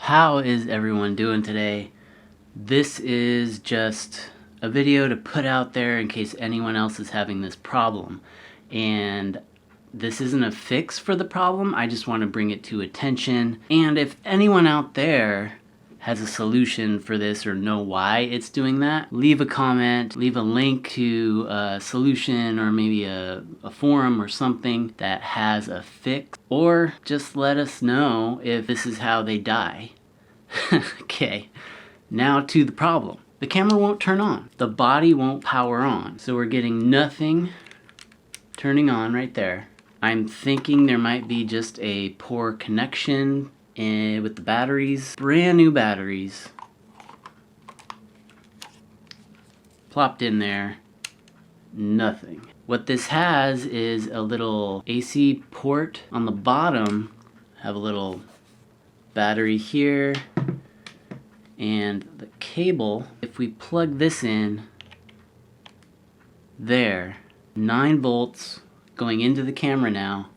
How is everyone doing today? This is just a video to put out there in case anyone else is having this problem. And this isn't a fix for the problem, I just want to bring it to attention. And if anyone out there has a solution for this or know why it's doing that, leave a comment, leave a link to a solution or maybe a forum or something that has a fix, or just let us know if this is how they die. Okay, now to the problem. The camera won't turn on. The body won't power on. So we're getting nothing turning on right there. I'm thinking there might be just a poor connection with the batteries. Brand new batteries. Plopped in there. Nothing. What this has is a little AC port on the bottom. Have a little battery here. And the cable, if we plug this in there, 9 volts going into the camera now,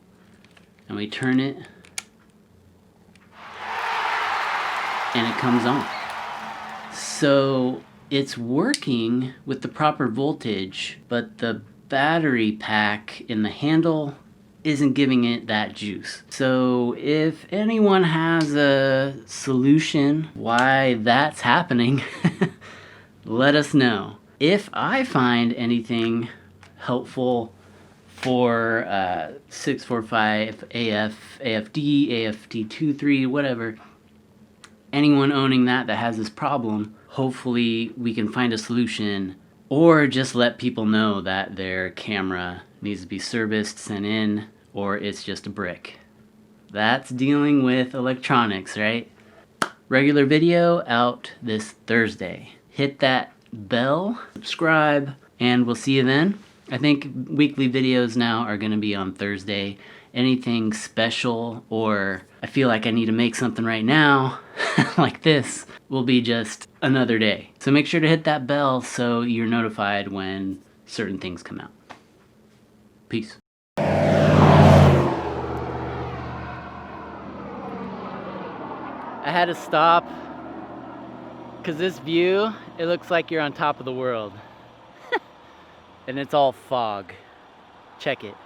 and we turn it, and it comes on. So it's working with the proper voltage, but the battery pack in the handle isn't giving it that juice. So if anyone has a solution why that's happening, let us know. If I find anything helpful for 645 AF, AFD, AFD 3, whatever, anyone owning that has this problem, hopefully we can find a solution, or just let people know that their camera needs to be serviced, sent in, or it's just a brick. That's dealing with electronics, right? Regular video out this Thursday. Hit that bell, subscribe, and we'll see you then. I think weekly videos now are gonna be on Thursday. Anything special, or I feel like I need to make something right now, like this, will be just another day. So make sure to hit that bell so you're notified when certain things come out. Peace. I had to stop because this view, it looks like you're on top of the world. And it's all fog. Check it.